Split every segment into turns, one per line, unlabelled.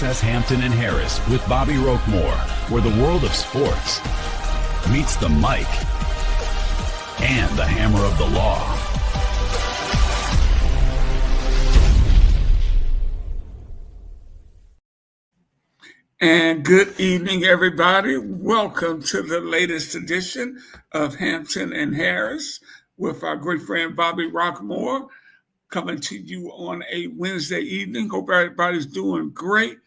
USS Hampton and Harris with Bobby Roquemore, where the world of sports meets the mic and the hammer of the law.
And good evening, everybody. Welcome to the latest edition of Hampton and Harris with our great friend Bobby Roquemore, coming to you on a Wednesday evening. Hope everybody's doing great.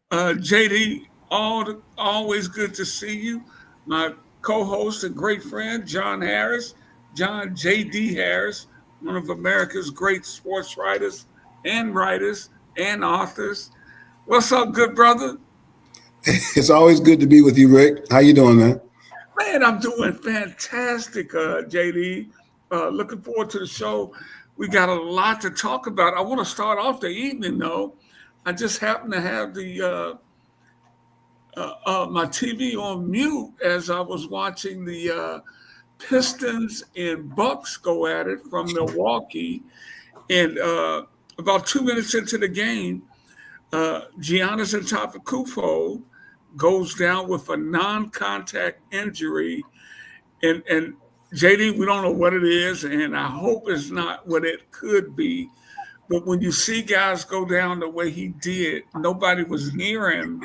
JD, always good to see you. My co-host and great friend, John Harris, John J.D. Harris, one of America's great sports writers and authors. What's up, good brother?
It's always good to be with you, Rick. How you doing, man?
Man, I'm doing fantastic, JD. Looking forward to the show. We got a lot to talk about. I want to start off the evening, though. I just happen to have the my TV on mute as I was watching the Pistons and Bucks go at it from Milwaukee. And about 2 minutes into the game, Giannis Antetokounmpo goes down with a non-contact injury, and JD, we don't know what it is, and I hope it's not what it could be. But when you see guys go down the way he did, nobody was near him.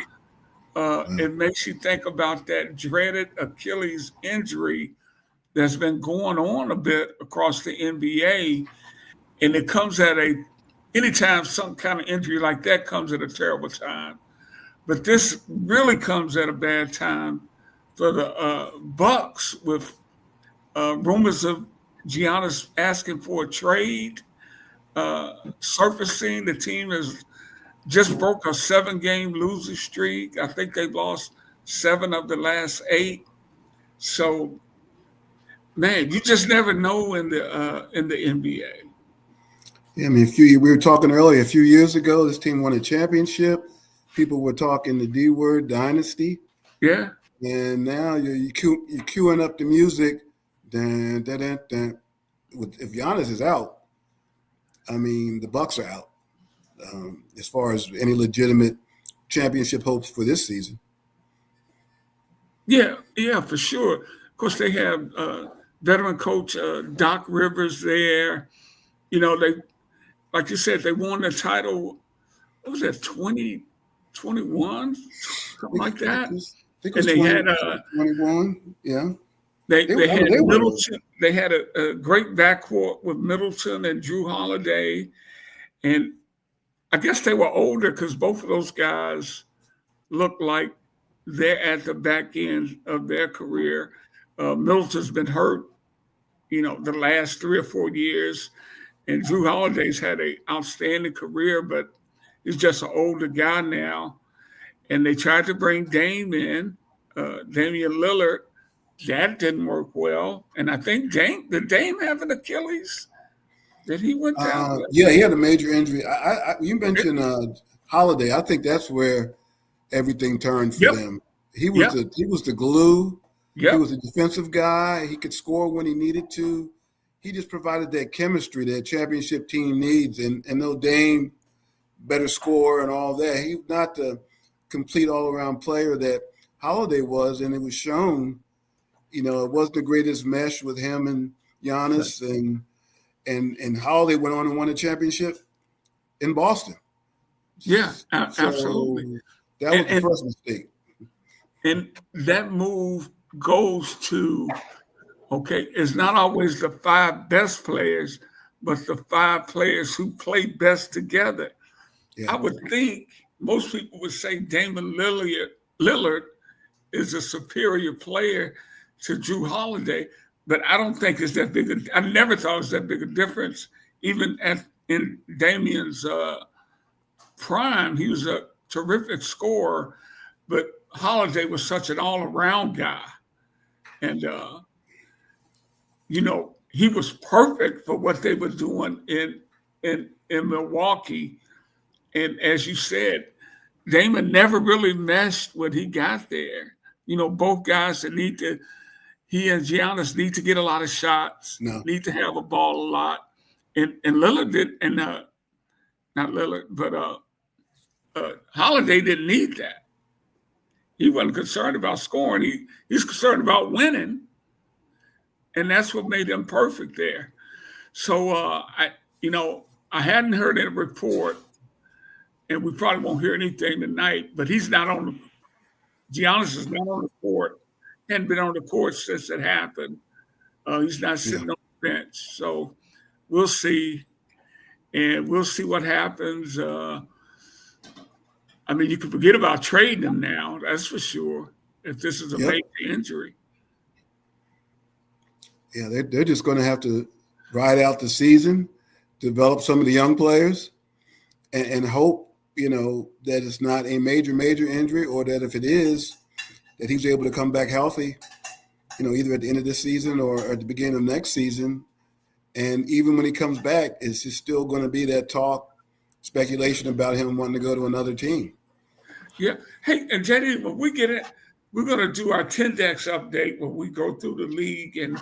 It makes you think about that dreaded Achilles injury that's been going on a bit across the NBA, and it comes at anytime some kind of injury like that comes at a terrible time. But this really comes at a bad time for the Bucks with rumors of Giannis asking for a trade surfacing. The team has just broke a 7-game losing streak. I think they've lost 7 of the last 8. So, man, you just never know in the NBA.
Yeah, I mean, we were talking earlier. A few years ago, this team won a championship. People were talking the D word, dynasty.
Yeah.
And now you're queuing up the music. Dun, dun, dun, dun. If Giannis is out, I mean, the Bucks are out as far as any legitimate championship hopes for this season.
Yeah, for sure. Of course, they have veteran coach Doc Rivers there. You know, they, like you said, they won the title. What was that, 2021, something like that?
I think it was 21. Yeah.
They had Middleton. They had a great backcourt with Middleton and Drew Holiday, and I guess they were older because both of those guys look like they're at the back end of their career. Middleton's been hurt, the last 3 or 4 years, and Drew Holiday's had an outstanding career, but he's just an older guy now. And they tried to bring Dame in, Damian Lillard. That didn't work well. And I think did Dame have an Achilles that he went down?
Yeah, he had a major injury. You mentioned Holiday. I think that's where everything turned for them. He was the glue. He was a defensive guy. He could score when he needed to. He just provided that chemistry that championship team needs. And no Dame, better score and all that. He's not the complete all-around player that Holiday was, and it was shown. It wasn't the greatest mesh with him and Giannis, and Holiday went on and won a championship in Boston.
Yeah, absolutely.
That was the first mistake.
And that move goes to, it's not always the 5 best players, but the 5 players who play best together. Yeah. I would think most people would say Damian Lillard is a superior player to Drew Holiday, but I don't think it's that big. I never thought it was that big a difference. Even in Damian's prime, he was a terrific scorer, but Holiday was such an all-around guy. And, he was perfect for what they were doing in Milwaukee. And as you said, Damon never really meshed when he got there. Both guys that he and Giannis need to get a lot of shots, need to have a ball a lot. And Lillard did, and not Lillard, but Holiday didn't need that. He wasn't concerned about scoring. He's concerned about winning, and that's what made him perfect there. So I hadn't heard any report, and we probably won't hear anything tonight. But he's not on. Giannis is not on the court. Hadn't been on the court since it happened. He's not sitting on the bench. So we'll see, and we'll see what happens. I mean, you can forget about trading him now. That's for sure. If this is a major injury.
Yeah, they're just going to have to ride out the season, develop some of the young players, and hope, that it's not a major injury, or that if it is, that he's able to come back healthy, either at the end of this season or at the beginning of next season. And even when he comes back, it's just still going to be that talk, speculation about him wanting to go to another team.
Yeah. Hey, and JD, when we get it, we're going to do our Tendex update when we go through the league and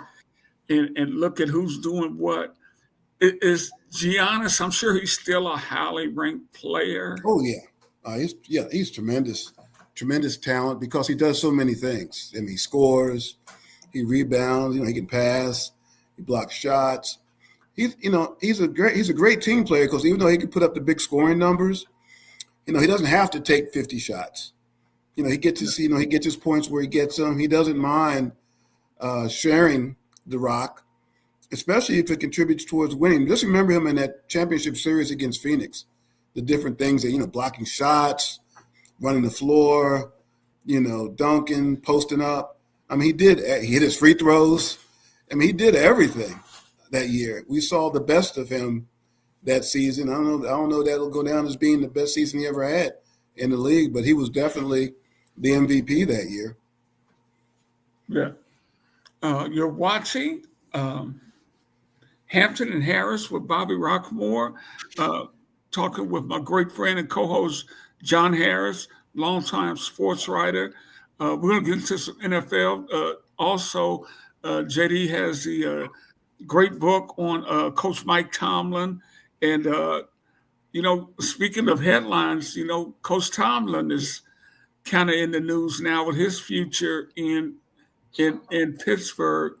look at who's doing what. Is Giannis, I'm sure he's still a highly ranked player.
Oh, yeah. He's tremendous talent because he does so many things. I mean, he scores, he rebounds, he can pass, he blocks shots. He's a great team player because even though he can put up the big scoring numbers, he doesn't have to take 50 shots. He gets his points where he gets them. He doesn't mind sharing the rock, especially if it contributes towards winning. Just remember him in that championship series against Phoenix, the different things that, blocking shots, running the floor, dunking, posting up. I mean, he hit his free throws. I mean, he did everything that year. We saw the best of him that season. I don't know that'll go down as being the best season he ever had in the league, but he was definitely the MVP that year.
Yeah. You're watching Hampton and Harris with Bobby Rockmore, talking with my great friend and co-host John Harris, longtime sports writer. We're going to get into some NFL. Also, JD has the great book on Coach Mike Tomlin. And, speaking of headlines, Coach Tomlin is kind of in the news now with his future in Pittsburgh,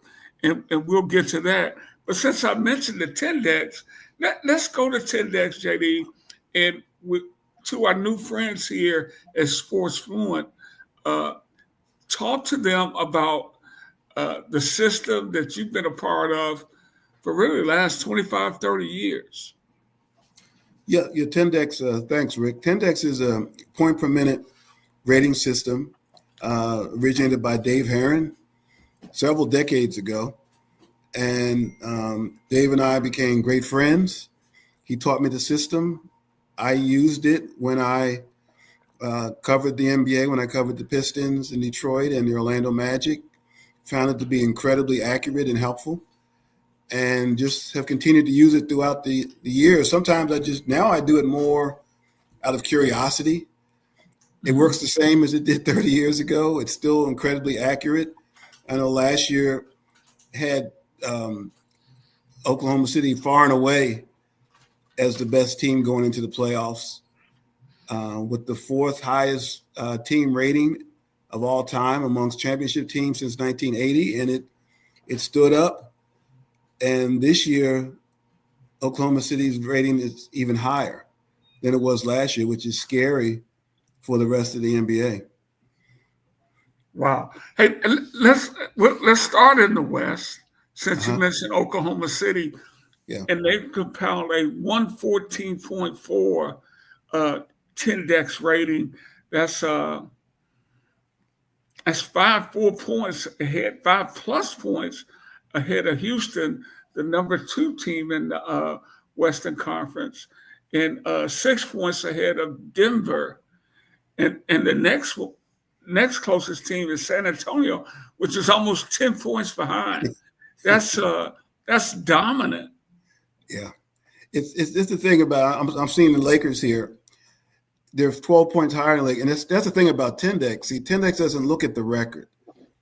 and we'll get to that. But since I mentioned the Tendex, let's go to Tendex, JD, and to our new friends here at Sports Fluent, talk to them about the system that you've been a part of for really the last 25, 30 years.
Yeah, your Tendex, thanks, Rick. Tendex is a point per minute rating system originated by Dave Herron several decades ago. And Dave and I became great friends. He taught me the system. I used it when I covered the NBA, when I covered the Pistons in Detroit and the Orlando Magic. Found it to be incredibly accurate and helpful, and just have continued to use it throughout the years. Sometimes I do it more out of curiosity. It works the same as it did 30 years ago. It's still incredibly accurate. I know last year had Oklahoma City far and away as the best team going into the playoffs, with the fourth highest team rating of all time amongst championship teams since 1980, and it stood up. And this year, Oklahoma City's rating is even higher than it was last year, which is scary for the rest of the NBA.
Wow. Hey, let's start in the West, since you mentioned Oklahoma City.
Yeah.
And they've compiled a 114.4 Tendex rating. That's 5 points ahead, 5+ points ahead of Houston, the number 2 team in the Western Conference, and 6 points ahead of Denver. And the next closest team is San Antonio, which is almost 10 points behind. That's dominant.
Yeah, it's the thing about I'm seeing the Lakers here. They're 12 points higher than Lakers, and that's the thing about Tendex. See, Tendex doesn't look at the record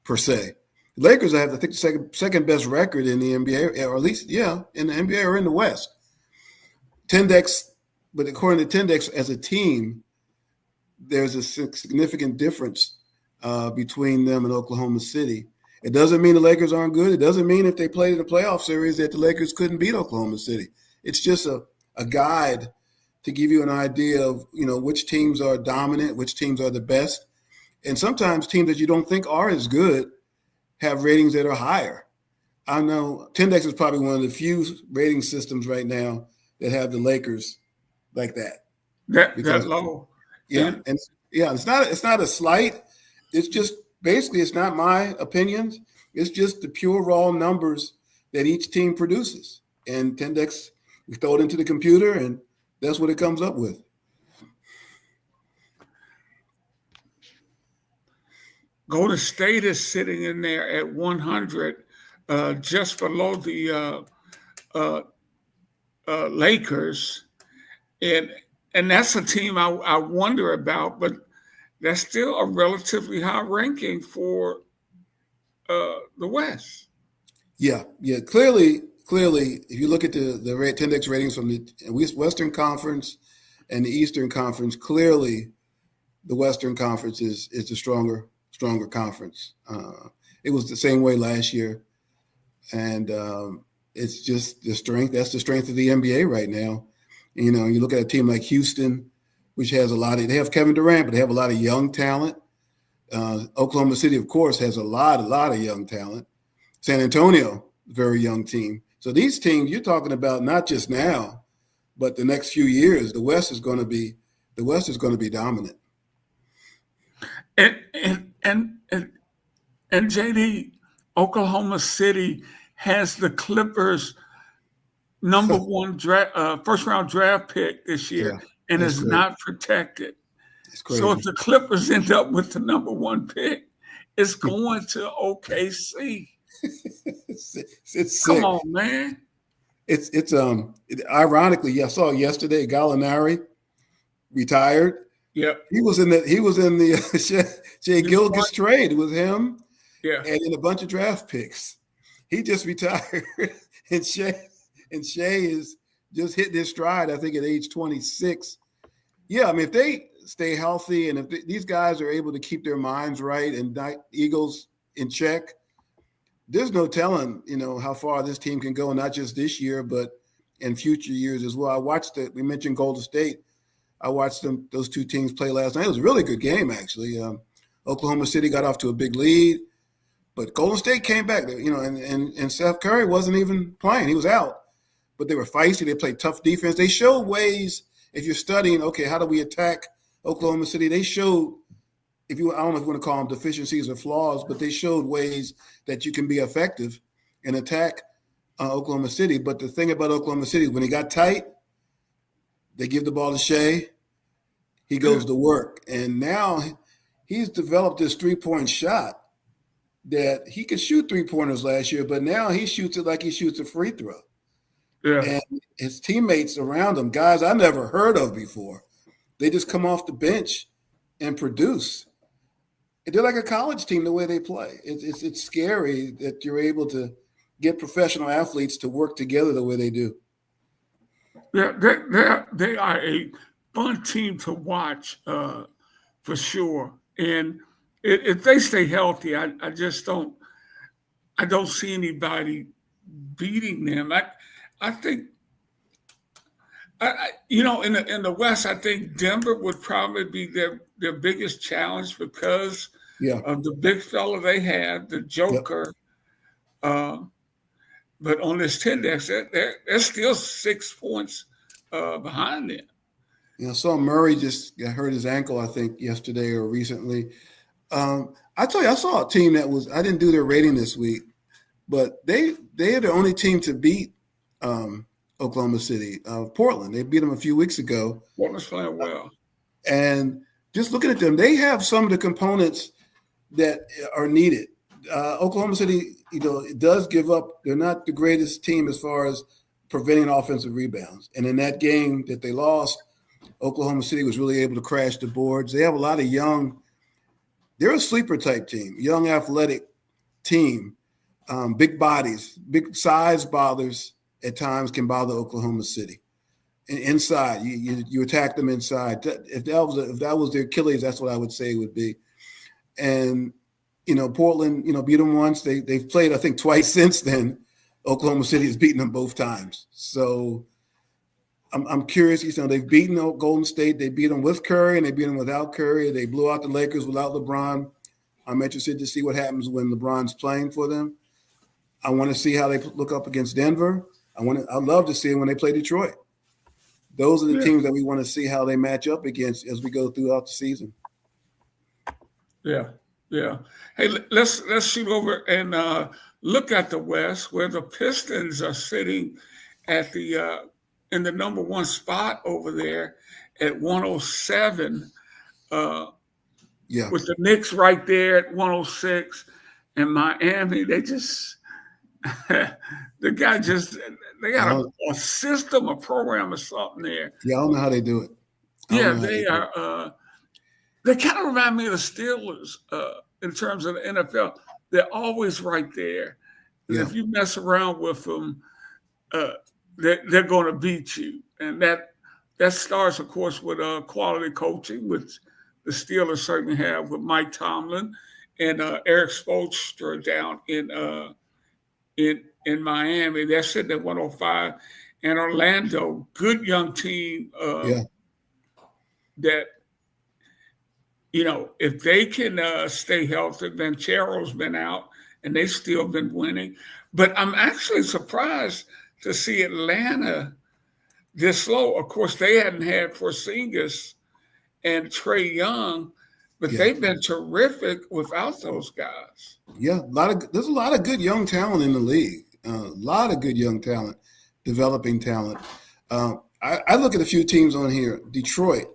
per se. The Lakers have, I think, the second best record in the NBA, or at least, in the NBA or in the West. Tendex, but according to Tendex, as a team, there's a significant difference between them and Oklahoma City. It doesn't mean the Lakers aren't good. It doesn't mean if they played in a playoff series that the Lakers couldn't beat Oklahoma City. It's just a guide to give you an idea of, which teams are dominant, which teams are the best. And sometimes teams that you don't think are as good have ratings that are higher. I know Tendex is probably one of the few rating systems right now that have the Lakers like that.
That low.
Yeah. And it's not a slight. It's just basically, it's not my opinions. It's just the pure raw numbers that each team produces. And Tendex, we throw it into the computer and that's what it comes up with.
Golden State is sitting in there at 100, just below the Lakers, and that's a team I wonder about, but that's still a relatively high ranking for the West. Yeah.
Clearly, if you look at the Tendex ratings from the Western Conference and the Eastern Conference, clearly the Western Conference is the stronger conference. It was the same way last year. And it's just the strength. That's the strength of the NBA right now. You look at a team like Houston, which has they have Kevin Durant, but they have a lot of young talent. Oklahoma City, of course, has a lot of young talent. San Antonio, very young team. So these teams you're talking about not just now, but the next few years, the West is going to be dominant.
And JD, Oklahoma City has the Clippers number one first round draft pick this year, and is not protected. So if the Clippers end up with the number one pick, it's going to OKC.
It's
Come on, man.
It's ironically, I saw yesterday Gallinari retired.
Yeah,
he was in the Shea Gilgeous trade with him.
Yeah,
and in a bunch of draft picks. He just retired, and Shea is just hitting his stride. I think at age 26. Yeah, I mean, if they stay healthy and if these guys are able to keep their minds right and egos in check, there's no telling, how far this team can go, not just this year, but in future years as well. I watched it. We mentioned Golden State. I watched those two teams play last night. It was a really good game, actually. Oklahoma City got off to a big lead, but Golden State came back. And Steph Curry wasn't even playing. He was out. But they were feisty. They played tough defense. They showed ways, if you're studying, okay, how do we attack Oklahoma City? They showed, I don't know if you want to call them deficiencies or flaws, but they showed ways that you can be effective and attack Oklahoma City. But the thing about Oklahoma City, when he got tight, they give the ball to Shea. He goes to work. And now he's developed this three-point shot that he could shoot three-pointers last year, but now he shoots it like he shoots a free throw.
Yeah.
And his teammates around him, guys I never heard of before, they just come off the bench and produce. They're like a college team the way they play. It's scary that you're able to get professional athletes to work together the way they do.
They are a fun team to watch for sure. And if they stay healthy, I don't see anybody beating them. I think, in the West, I think Denver would probably be their biggest challenge because of the big fella they have, the Joker. Yep. But on this Tendex, they're still 6 points behind them.
I saw Murray just hurt his ankle, I think, yesterday or recently. I tell you, I saw a team I didn't do their rating this week, but they are the only team to beat Oklahoma City. Portland, they beat them a few weeks ago.
Portland's playing well.
And just looking at them, they have some of the components that are needed. Oklahoma City, it does give up. They're not the greatest team as far as preventing offensive rebounds. And in that game that they lost, Oklahoma City was really able to crash the boards. They have a lot of they're a sleeper type team, young athletic team, big bodies, big size bothers at times can bother Oklahoma City. inside. You attack them inside. If that was their Achilles, that's what I would say it would be. And Portland, beat them once. They've played, I think, twice since then. Oklahoma City has beaten them both times. So I'm curious. They've beaten Golden State. They beat them with Curry and they beat them without Curry. They blew out the Lakers without LeBron. I'm interested to see what happens when LeBron's playing for them. I want to see how they look up against Denver. I'd love to see it when they play Detroit. Those are the teams that we want to see how they match up against as we go throughout the season.
Yeah. Hey, let's shoot over and look at the West, where the Pistons are sitting at the in the number one spot over there at 107. With the Knicks right there at 106, and Miami, they got a system, a program, or something there.
Yeah, I don't know how they do it.
They are. They kind of remind me of the Steelers in terms of the NFL. They're always right there. And if you mess around with them, they're going to beat you. And that starts, of course, with quality coaching, which the Steelers certainly have with Mike Tomlin and Eric Spoelstra down in Miami. They're sitting at 105. And Orlando, good young team that, if they can stay healthy, Banchero's been out and they've still been winning. But I'm actually surprised to see Atlanta this low. Of course, they hadn't had Porzingis and Trae Young, but they've been terrific without those guys.
Yeah, there's a lot of good young talent in the league. A lot of good young talent, developing talent. I look at a few teams on here. Detroit.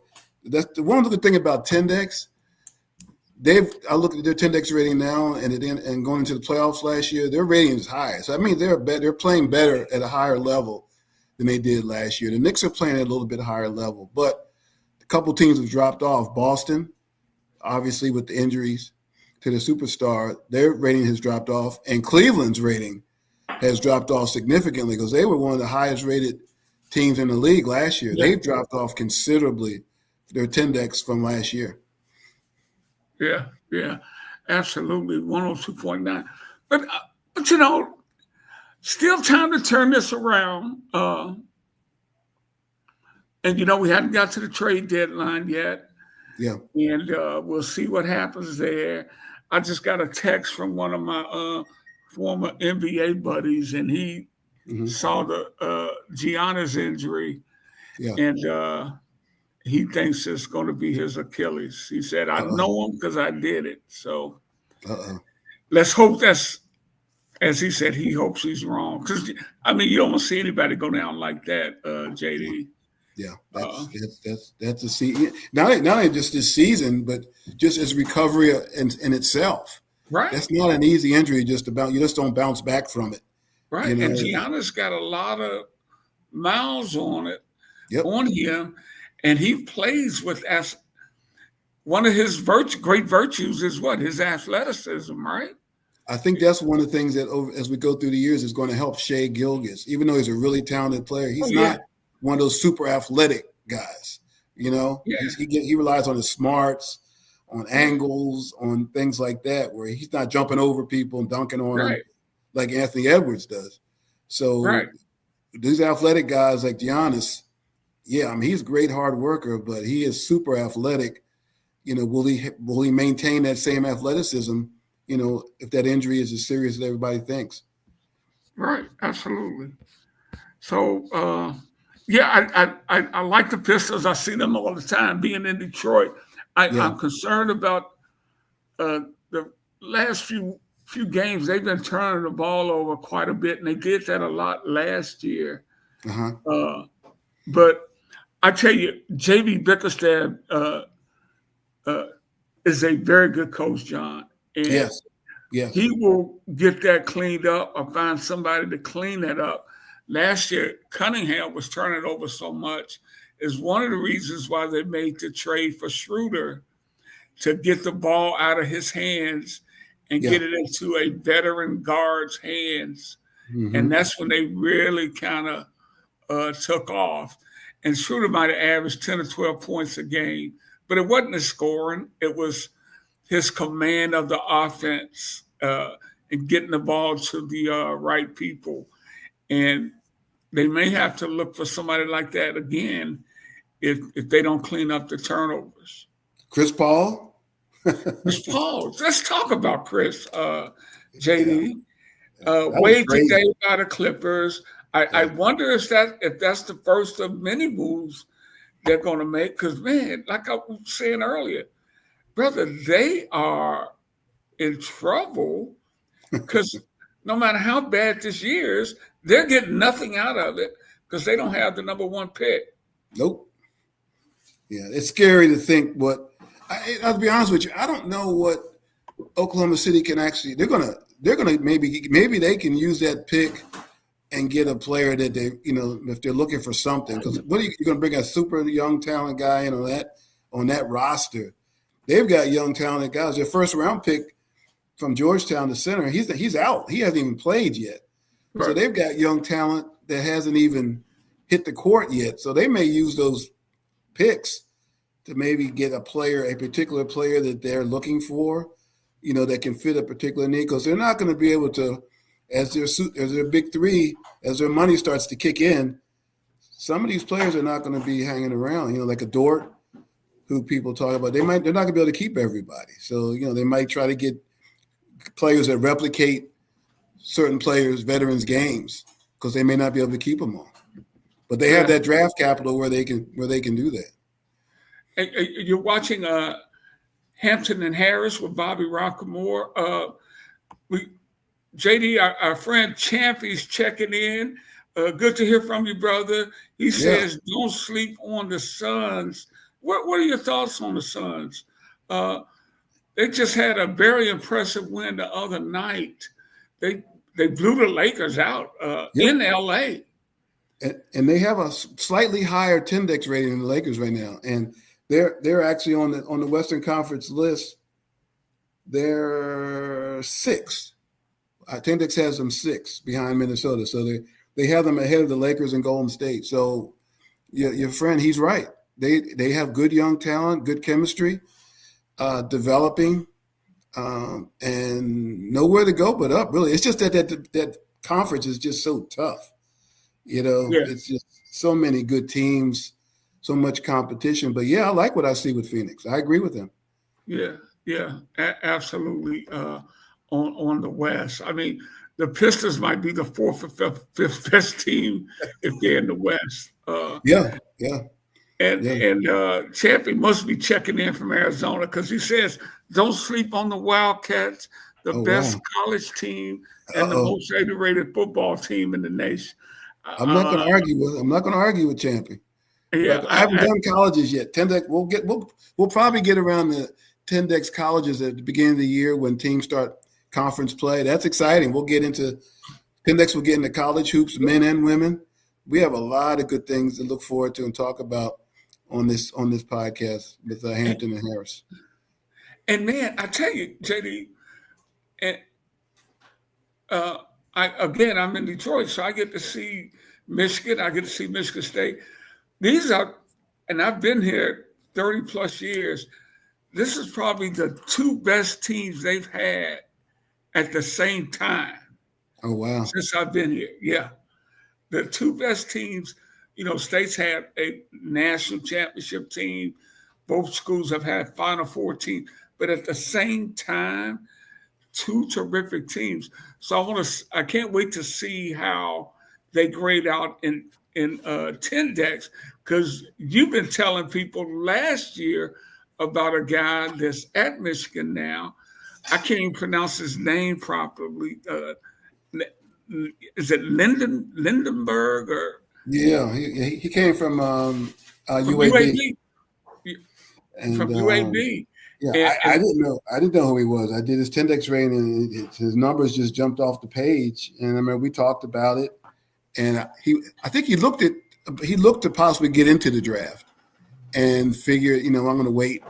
That's the one good thing about Tendex. I look at their Tendex rating now, and going into the playoffs last year, their rating is high. So I mean, they're playing better at a higher level than they did last year. The Knicks are playing at a little bit higher level, but a couple teams have dropped off. Boston, obviously with the injuries to the superstar, their rating has dropped off, and Cleveland's rating has dropped off significantly because they were one of the highest rated teams in the league last year. They've dropped off considerably, their Tendex from last year.
Yeah, absolutely, 102.9. But still time to turn this around. And we hadn't got to the trade deadline yet.
Yeah.
And we'll see what happens there. I just got a text from one of my former NBA buddies, and he saw the Giannis injury. Yeah. And he thinks it's going to be his Achilles. He said, I know him because I did it. So let's hope that's, as he said, he hopes he's wrong. Because, you don't see anybody go down like that, JD.
Yeah, that's a season. Not only just this season, but just as recovery in itself.
Right.
That's not an easy injury you just don't bounce back from it.
Right. And Giannis got a lot of miles on him. And he plays with one of his great virtues is what? His athleticism, right?
I think that's one of the things that as we go through the years is going to help Shai Gilgeous. Even though he's a really talented player, he's not one of those super athletic guys. He relies on his smarts, on angles, on things like that, where he's not jumping over people and dunking on them like Anthony Edwards does. So these athletic guys like Giannis, he's a great hard worker, but he is super athletic. Will he maintain that same athleticism, if that injury is as serious as everybody thinks?
Right, absolutely. So, I like the Pistons. I see them all the time being in Detroit. I'm concerned about the last few games. They've been turning the ball over quite a bit, and they did that a lot last year. But I tell you, J.B. Bickerstaff is a very good coach, John. And
yes.
He will get that cleaned up or find somebody to clean that up. Last year, Cunningham was turning over so much is one of the reasons why they made the trade for Schroeder to get the ball out of his hands and get it into a veteran guard's hands. And that's when they really kind of took off. and Schroeder might have averaged 10 or 12 points a game, but it wasn't his scoring. It was his command of the offense and getting the ball to the right people. And they may have to look for somebody like that again if they don't clean up the turnovers.
Chris Paul?
Chris Paul. Let's talk about Chris, JD. Wade today by the Clippers. I wonder if that's the first of many moves they're going to make. Because, man, like I was saying earlier, brother, they are in trouble because no matter how bad this year is, they're getting nothing out of it because they don't have the number one pick.
Nope. Yeah, it's scary to think I'll be honest with you, I don't know what Oklahoma City can actually – they're gonna maybe they can use that pick and get a player that they, if they're looking for something. Because what are you going to bring a super young talent guy in on that roster? They've got young talented guys. Their first round pick from Georgetown, the center, he's out. He hasn't even played yet. Right. So they've got young talent that hasn't even hit the court yet. So they may use those picks to maybe get a particular player that they're looking for, that can fit a particular need. Because they're not going to be able to, as their big three, as their money starts to kick in, some of these players are not going to be hanging around. Like a Dort, who people talk about, they're not going to be able to keep everybody. So, they might try to get players that replicate certain players, veterans' games, because they may not be able to keep them all. But they have that draft capital where they can do that.
You're watching Hampton and Harris with Bobby Rockmore. JD, our friend Champy's checking in. Good to hear from you, brother. He says, don't sleep on the Suns. What are your thoughts on the Suns? They just had a very impressive win the other night. They blew the Lakers out in LA.
And they have a slightly higher Tendex rating than the Lakers right now. And they're actually on the Western Conference list. They're 6th. Tendex has them 6th behind Minnesota. So they have them ahead of the Lakers and Golden State. So your friend, he's right. They have good young talent, good chemistry, developing, and nowhere to go but up, really. It's just that conference is just so tough. It's just so many good teams, so much competition. But, I like what I see with Phoenix. I agree with them.
Yeah, absolutely. On the West. I mean, the Pistons might be the 4th or 5th best team if they're in the West. And Champion must be checking in from Arizona because he says, don't sleep on the Wildcats, the best college team and the most underrated football team in the nation.
I'm not going to argue with Champion. Yeah, I haven't done colleges yet. Tendex, we'll probably get around the Tendex colleges at the beginning of the year when teams start conference play. That's exciting. Tendex will get into college hoops, men and women. We have a lot of good things to look forward to and talk about on this podcast with Hampton and Harris.
And man, I tell you, JD, and I'm in Detroit, so I get to see Michigan. I get to see Michigan State. These are, and I've been here 30 plus years. This is probably the 2 best teams they've had at the same time.
Oh, wow.
Since I've been here. Yeah. The 2 best teams, states had a national championship team. Both schools have had Final Four teams. But at the same time, 2 terrific teams. So I can't wait to see how they grade out in Tendex, because you've been telling people last year about a guy that's at Michigan now. I can't even pronounce his name properly. Is it Lindenberg or?
Yeah, he came from UAB.
From UAB.
Yeah, I didn't know who he was. I did his Tendex rating, and his numbers just jumped off the page. And I remember we talked about it, and I think he looked to possibly get into the draft, and figured, I'm going to wait,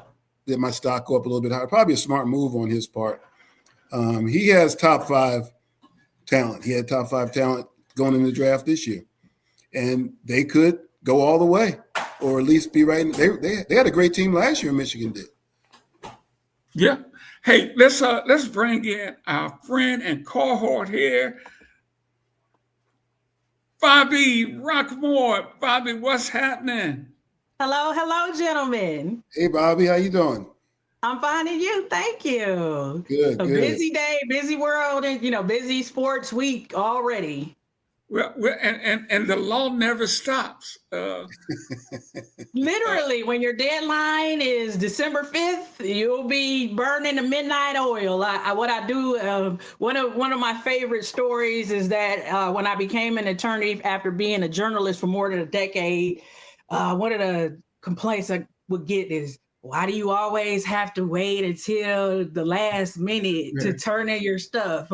let my stock go up a little bit higher. Probably a smart move on his part. He has top 5 talent. He had top 5 talent going in the draft this year, and they could go all the way, or at least be right. They had a great team last year. Michigan did.
Yeah. Hey, let's bring in our friend and cohort here, Bobby Rockmore. Bobby, what's happening?
Hello, gentlemen.
Hey, Bobby, how you doing?
I'm fine, and you? Thank you.
Good.
Busy day, busy world, and busy sports week already.
Well, and the law never stops.
Literally, when your deadline is December 5th, you'll be burning the midnight oil. What I do, one of my favorite stories is that when I became an attorney after being a journalist for more than a decade, one of the complaints I would get is, why do you always have to wait until the last minute to turn in your stuff?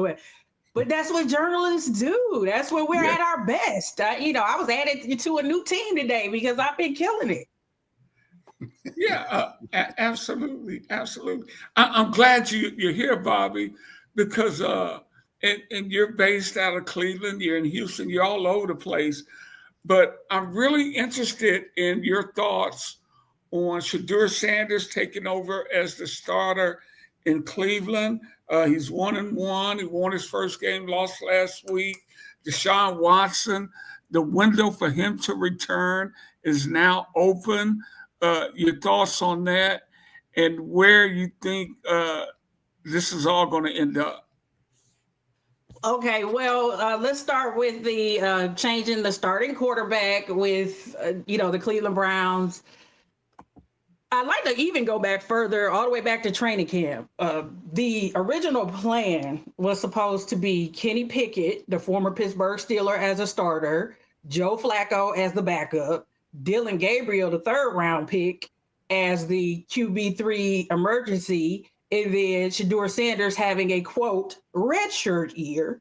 But that's what journalists do. That's when we're at our best. I was added to a new team today because I've been killing it.
Yeah, absolutely. I'm glad you're here, Bobby, because and you're based out of Cleveland. You're in Houston. You're all over the place. But I'm really interested in your thoughts on Shedeur Sanders taking over as the starter in Cleveland. He's 1-1. He won his first game, lost last week. Deshaun Watson, the window for him to return is now open. Your thoughts on that and where you think this is all going to end up?
Okay, well, let's start with the changing the starting quarterback with, the Cleveland Browns. I'd like to even go back further, all the way back to training camp. The original plan was supposed to be Kenny Pickett, the former Pittsburgh Steeler, as a starter, Joe Flacco as the backup, Dylan Gabriel, the third-round pick, as the QB3 emergency, and then Shedeur Sanders having a, quote, redshirt year,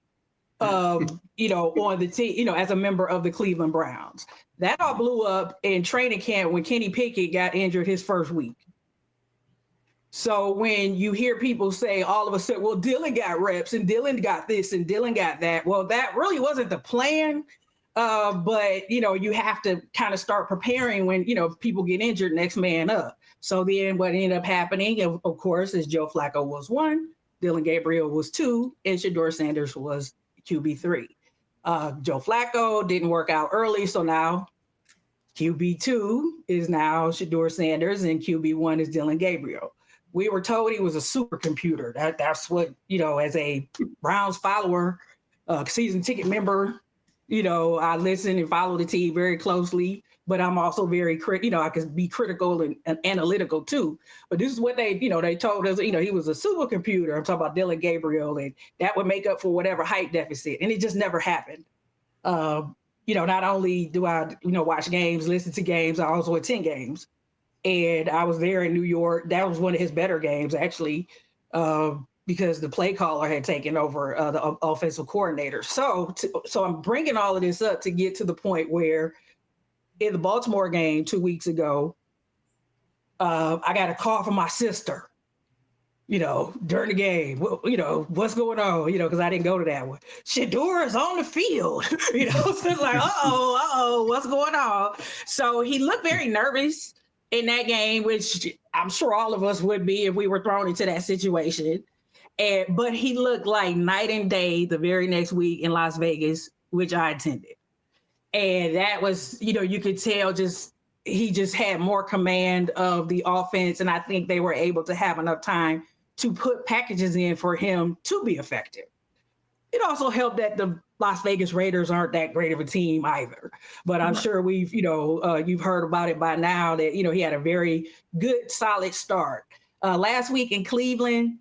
on the team, as a member of the Cleveland Browns. That all blew up in training camp when Kenny Pickett got injured his first week. So when you hear people say all of a sudden, well, Dylan got reps and Dylan got this and Dylan got that. Well, that really wasn't the plan. But, you have to kind of start preparing when, people get injured, next man up. So then what ended up happening, of course, is Joe Flacco was 1, Dylan Gabriel was 2, and Shedeur Sanders was QB3. Joe Flacco didn't work out early, so now QB2 is now Shedeur Sanders and QB1 is Dylan Gabriel. We were told he was a supercomputer. That's what, as a Browns follower, season ticket member, I listen and follow the team very closely, but I'm also very I can be critical and analytical too. But this is what they told us, he was a supercomputer. I'm talking about Dylan Gabriel, and that would make up for whatever height deficit. And it just never happened. Not only do I, watch games, listen to games, I also attend games. And I was there in New York. That was one of his better games, actually, because the play caller had taken over the offensive coordinator. So I'm bringing all of this up to get to the point where in the Baltimore game 2 weeks ago, I got a call from my sister, during the game, what's going on, because I didn't go to that one. Shedeur is on the field, so it's like, uh-oh, what's going on? So he looked very nervous in that game, which I'm sure all of us would be if we were thrown into that situation. But he looked like night and day the very next week in Las Vegas, which I attended. And that was, you could tell he just had more command of the offense. And I think they were able to have enough time to put packages in for him to be effective. It also helped that the Las Vegas Raiders aren't that great of a team either. But I'm sure we've, you've heard about it by now that, he had a very good, solid start. Last week in Cleveland,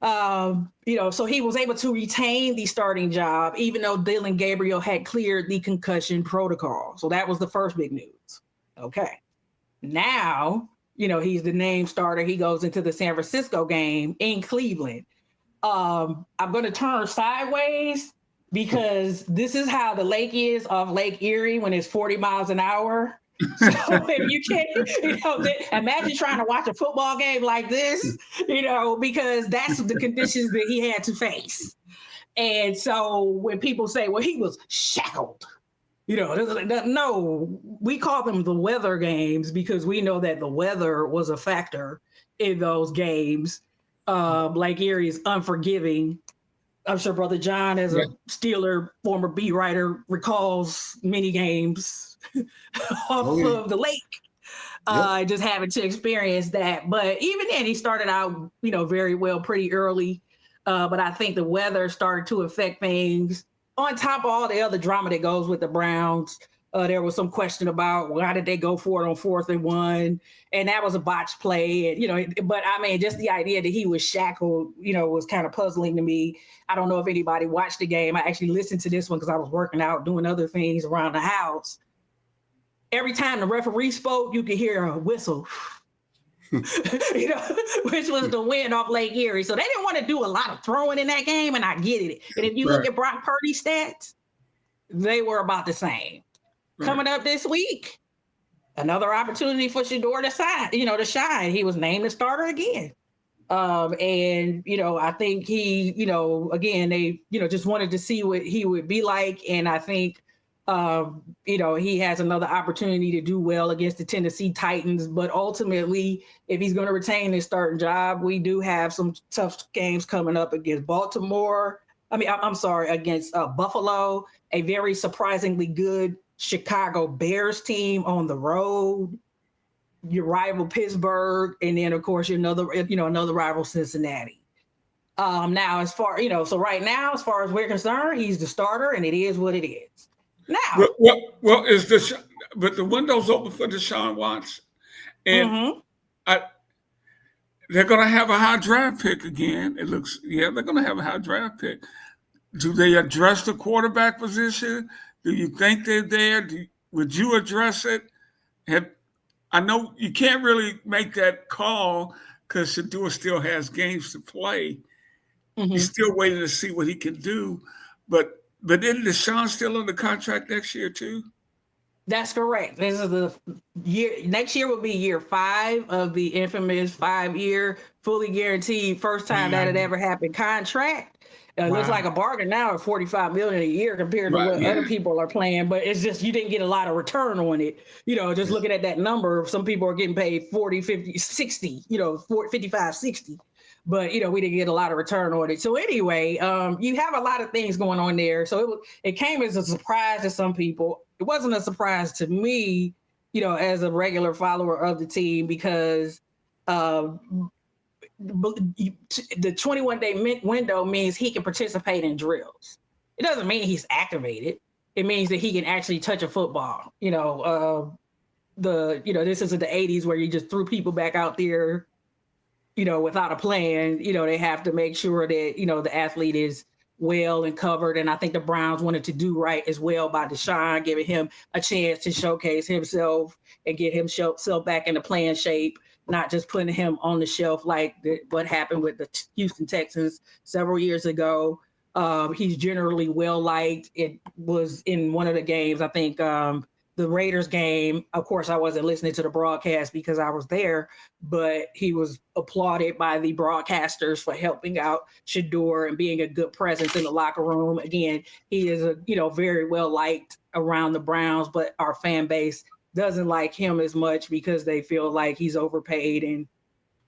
so he was able to retain the starting job, even though Dylan Gabriel had cleared the concussion protocol. So that was the first big news. Okay. Now, he's the named starter. He goes into the San Francisco game in Cleveland. I'm going to turn sideways because this is how the lake is off Lake Erie when it's 40 miles an hour. So if you can't, imagine trying to watch a football game like this, because that's the conditions that he had to face. And so when people say, well, he was shackled, No, we call them the weather games because we know that the weather was a factor in those games. Lake Erie is unforgiving. I'm sure Brother John, as a Steeler former beat writer, recalls many games off of the lake. Just having to experience that. But even then, he started out, very well pretty early. But I think the weather started to affect things on top of all the other drama that goes with the Browns. There was some question about why did they go for it on 4th and 1, and that was a botched play. And, but I mean, just the idea that he was shackled, was kind of puzzling to me. I don't know if anybody watched the game. I actually listened to this one because I was working out, doing other things around the house. Every time the referee spoke, you could hear a whistle, which was the wind off Lake Erie. So they didn't want to do a lot of throwing in that game, and I get it. And if you look at Brock Purdy's stats, they were about the same. Coming up this week, another opportunity for Shedeur to shine. He was named the starter again. And, I think he, again, they, just wanted to see what he would be like. And I think, he has another opportunity to do well against the Tennessee Titans. But ultimately, if he's going to retain his starting job, we do have some tough games coming up against Baltimore. Against Buffalo, a very surprisingly good Chicago Bears team on the road, your rival Pittsburgh, and then of course another rival Cincinnati. Now as far right now, as far as we're concerned, he's the starter, and it is what it is. Now,
well, but the window's open for Deshaun Watson, and they're going to have a high draft pick again. It looks, they're going to have a high draft pick. Do they address the quarterback position? Do you think they're there? Would you address it? I know you can't really make that call because Shedeur still has games to play. He's still waiting to see what he can do. But isn't Deshaun still under contract next year too?
That's correct. This is the year. Next year will be year 5 of the infamous 5-year, fully guaranteed, first time that had ever happened contract. It looks like a bargain now at $45 million a year compared to what other people are playing, but it's just you didn't get a lot of return on it. Just looking at that number, some people are getting paid 40, 50, 60, 55, 60. But, we didn't get a lot of return on it. So anyway, you have a lot of things going on there. So it came as a surprise to some people. It wasn't a surprise to me, as a regular follower of the team because the 21-day window means he can participate in drills. It doesn't mean he's activated. It means that he can actually touch a football. This isn't the 80s where you just threw people back out there, without a plan. They have to make sure that, the athlete is well and covered. And I think the Browns wanted to do right as well by Deshaun, giving him a chance to showcase himself and get himself back into playing shape, not just putting him on the shelf like what happened with the Houston Texans several years ago. He's generally well liked. It was in one of the games, I think the Raiders game. Of course, I wasn't listening to the broadcast because I was there, but he was applauded by the broadcasters for helping out Shedeur and being a good presence in the locker room. Again, he is very well liked around the Browns, but our fan base doesn't like him as much because they feel like he's overpaid and,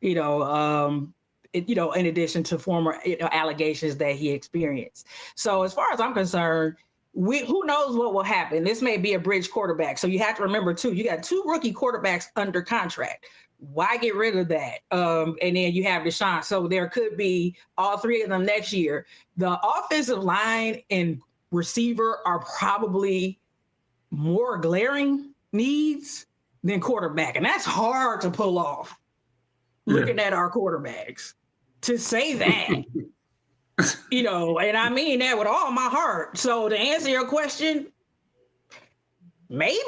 in addition to former allegations that he experienced. So as far as I'm concerned, who knows what will happen? This may be a bridge quarterback. So you have to remember too, you got 2 rookie quarterbacks under contract. Why get rid of that? And then you have Deshaun. So there could be all 3 of them next year. The offensive line and receiver are probably more glaring needs than quarterback. And that's hard to pull off looking at our quarterbacks. To say that, and I mean that with all my heart. So to answer your question, maybe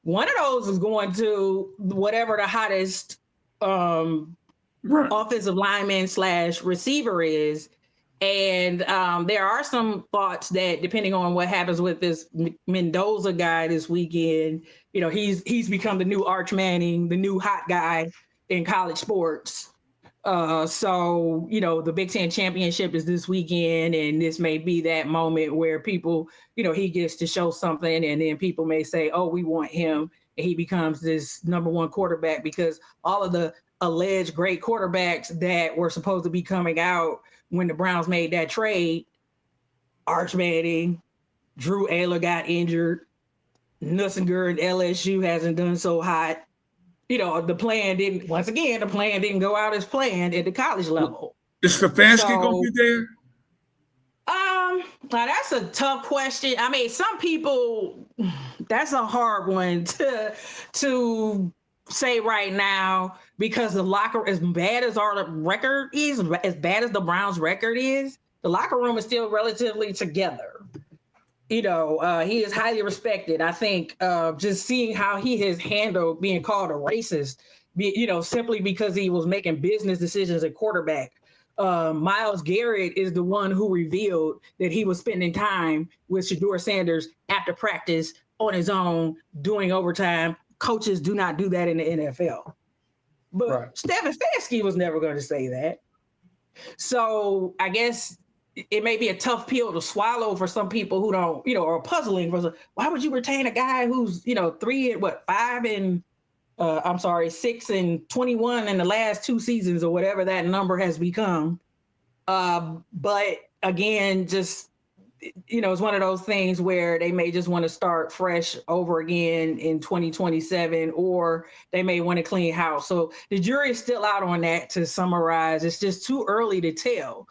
one of those is going to whatever the hottest offensive lineman / receiver is. And there are some thoughts that depending on what happens with this Mendoza guy this weekend, he's become the new Arch Manning, the new hot guy in college sports. So, the Big Ten championship is this weekend, and this may be that moment where people, he gets to show something, and then people may say, oh, we want him. And he becomes this number one quarterback because all of the alleged great quarterbacks that were supposed to be coming out when the Browns made that trade, Arch Manning, Drew Ayler got injured, Nussinger and LSU hasn't done so hot. The plan didn't go out as planned at the college level.
Is Stefanski going to be there?
Now that's a tough question. I mean, some people, that's a hard one to say right now because the locker, as bad as our record is, as bad as the Browns' record is, the locker room is still relatively together. He is highly respected. I think just seeing how he has handled being called a racist, simply because he was making business decisions at quarterback. Myles Garrett is the one who revealed that he was spending time with Shedeur Sanders after practice on his own, doing overtime. Coaches do not do that in the NFL. But right. Stefanski was never going to say that. So I guess it may be a tough pill to swallow for some people who don't, or puzzling. Why would you retain a guy who's, 6 and 21 in the last 2 seasons or whatever that number has become. But again, just, it's one of those things where they may just want to start fresh over again in 2027, or they may want to clean house. So the jury's still out on that. To summarize, it's just too early to tell.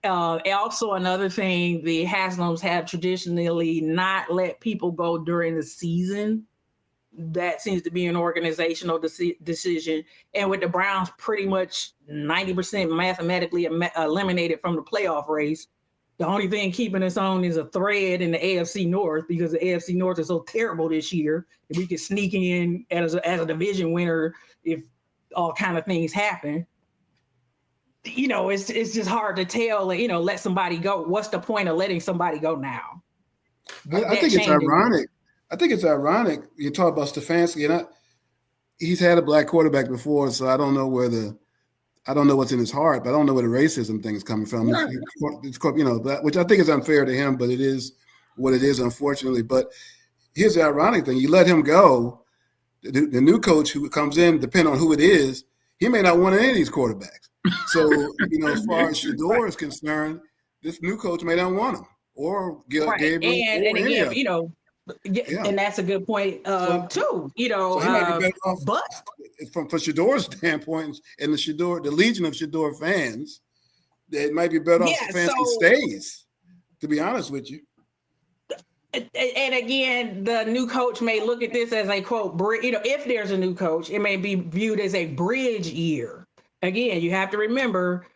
Also, another thing, the Haslams have traditionally not let people go during the season. That seems to be an organizational decision. And with the Browns pretty much 90% mathematically eliminated from the playoff race, the only thing keeping us on is a thread in the AFC North, because the AFC North is so terrible this year. If we could sneak in as a division winner, if all kind of things happen, it's just hard to tell, let somebody go. What's the point of letting somebody go now?
I think it's ironic. I think it's ironic. You talk about Stefanski, and he's had a black quarterback before, so I don't know what's in his heart, but I don't know where the racism thing is coming from. Yeah. Which I think is unfair to him, but it is what it is, unfortunately. But here's the ironic thing: you let him go, the new coach who comes in, depending on who it is, he may not want any of these quarterbacks. So, as far as Shedeur is concerned, this new coach may not want him, or Gabriel,
and again, yeah. And that's a good point too. So he might be better off, but
from Shedeur's standpoint, and the legion of Shedeur fans, it might be better off if Stefanski stays. To be honest with you.
And again, the new coach may look at this as a quote, if there's a new coach, it may be viewed as a bridge year. Again, you have to remember,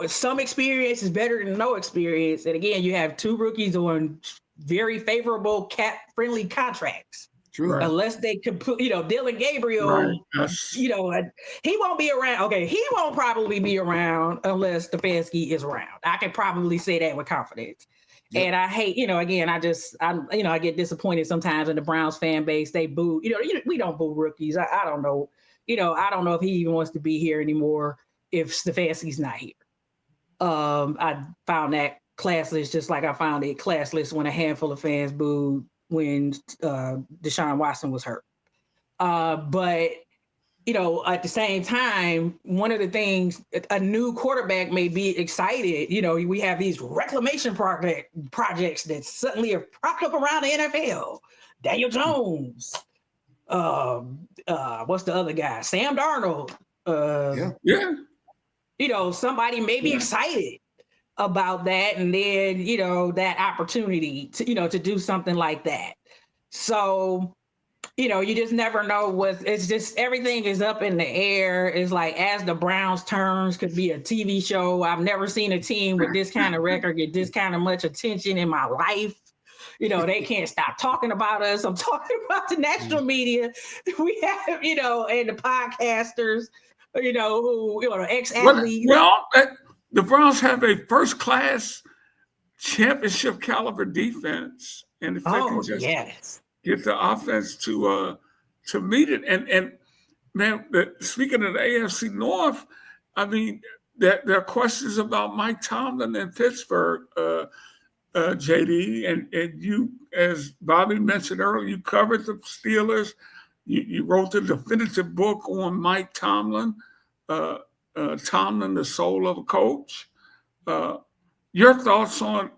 some experience is better than no experience. And again, you have 2 rookies on very favorable cap-friendly contracts.
True. Right.
Unless they could put, Dylan Gabriel,
right.
He won't be around. Okay, he won't probably be around unless Stefanski is around. I can probably say that with confidence. Yep. And I hate, again, I get disappointed sometimes in the Browns fan base. They boo, we don't boo rookies. I don't know. I don't know if he even wants to be here anymore if Stefanski's not here. I found that classless, just like I found it classless when a handful of fans booed when Deshaun Watson was hurt. But, at the same time, one of the things, a new quarterback may be excited. We have these reclamation projects that suddenly are propped up around the NFL. Daniel Jones. What's the other guy? Sam Darnold. Somebody may be excited about that, and then that opportunity to do something like that. So you just never know. It's just everything is up in the air. It's like As the Browns Turns could be a TV show. I've never seen a team with this kind of record get this kind of much attention in my life. They can't stop talking about us. I'm talking about the national media. We have, and the podcasters, who, ex-athletes.
Well, the Browns have a first-class championship caliber defense, and if they can just get the offense to meet it, and man, speaking of the AFC North, I mean, there are questions about Mike Tomlin in Pittsburgh, JD, and you, as Bobby mentioned earlier, you covered the Steelers. You wrote the definitive book on Mike Tomlin, Tomlin, the soul of a coach. Your thoughts on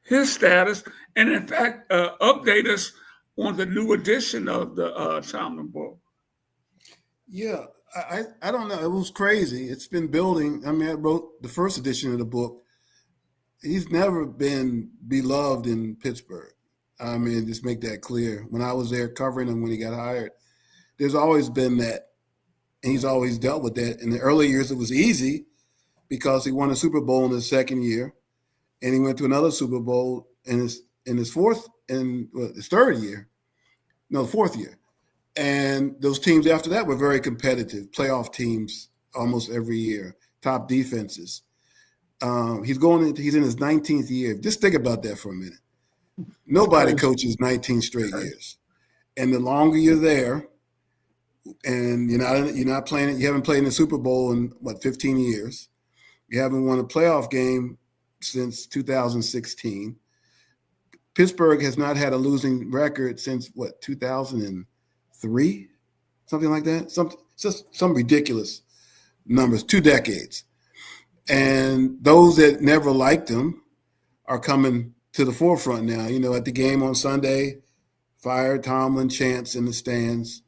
his status, and in fact, update us on the new edition of the Tomlin book.
Yeah, I don't know. It was crazy. It's been building. I mean, I wrote the first edition of the book. He's never been beloved in Pittsburgh. I mean, just make that clear. When I was there covering him when he got hired, there's always been that. And he's always dealt with that. In the early years, it was easy because he won a Super Bowl in his second year, and he went to another Super Bowl in his fourth and his third year. No, fourth year. And those teams after that were very competitive, playoff teams almost every year, top defenses. He's in his 19th year. Just think about that for a minute. Nobody coaches 19 straight years. And the longer you're there, and you're not playing it, you haven't played in the Super Bowl in 15 years. You haven't won a playoff game since 2016. Pittsburgh has not had a losing record since 2003, something like that. Some ridiculous numbers, 2 decades. And those that never liked him are coming to the forefront now. At the game on Sunday, fire Tomlin chants in the stands.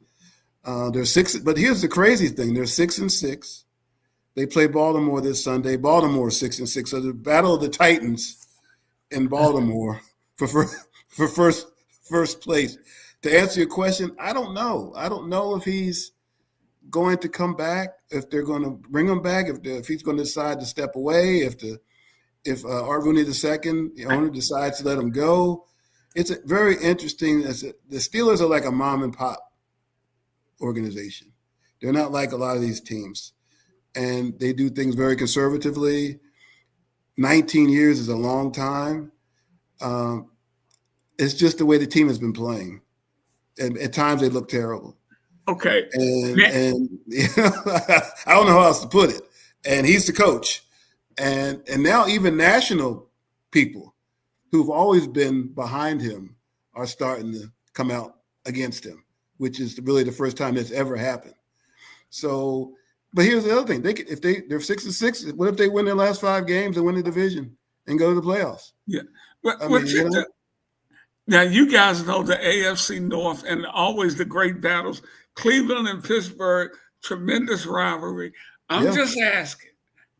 They're 6, but here's the crazy thing: they're 6-6. They play Baltimore this Sunday. Baltimore 6-6. So the battle of the Titans in Baltimore for first place. To answer your question, I don't know. I don't know if he's going to come back, if they're going to bring him back, if he's going to decide to step away, if Art Rooney II, the owner, decides to let him go. It's very interesting. The Steelers are like a mom and pop organization. They're not like a lot of these teams, and they do things very conservatively. 19 years is a long time. It's just the way the team has been playing, and at times they look terrible.
Okay,
and I don't know how else to put it. And he's the coach, and now even national people who've always been behind him are starting to come out against him, which is really the first time that's ever happened. So, but here's the other thing: they're 6-6. What if they win their last 5 games and win the division and go to the playoffs?
Yeah. Now you guys know the AFC North and always the great battles. Cleveland and Pittsburgh, tremendous rivalry. I'm just asking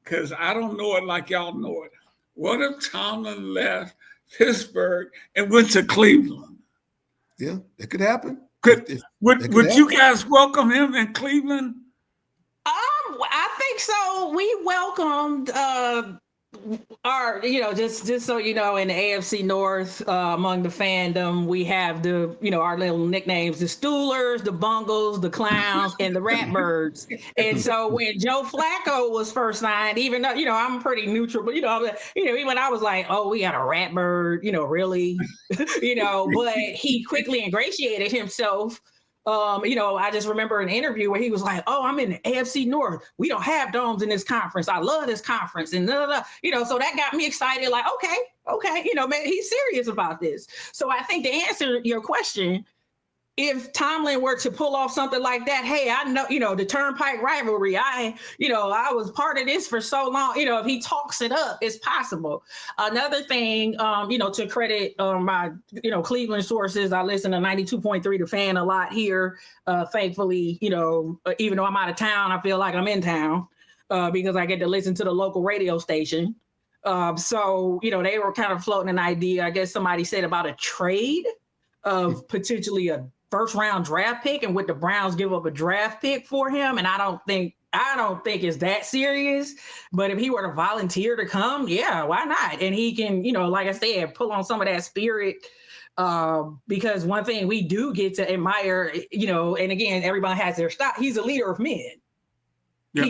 because I don't know it like y'all know it. What if Tomlin left Pittsburgh and went to Cleveland?
Yeah, it could happen.
Would you guys welcome him in Cleveland?
I think so. We welcomed our, just so you know, in the AFC North, among the fandom, we have our little nicknames: the Stoolers, the Bungles, the Clowns, and the Ratbirds. And so when Joe Flacco was first signed, even though I'm pretty neutral, but even I was like, oh, we got a Ratbird, really, but he quickly ingratiated himself. I just remember an interview where he was like, "Oh, I'm in the AFC North. We don't have domes in this conference. I love this conference." And so that got me excited. Like, okay, man, he's serious about this. So I think to answer your question, if Tomlin were to pull off something like that, hey, I know, the Turnpike rivalry, I was part of this for so long. If he talks it up, it's possible. Another thing, to credit my, Cleveland sources, I listen to 92.3 The Fan a lot here. Thankfully, even though I'm out of town, I feel like I'm in town because I get to listen to the local radio station. So, they were kind of floating an idea. I guess somebody said about a trade of potentially a first-round draft pick, and would the Browns give up a draft pick for him? And I don't think it's that serious. But if he were to volunteer to come, yeah, why not? And he can, like I said, pull on some of that spirit. Because one thing we do get to admire, and again, everybody has their style. He's a leader of men. Yeah.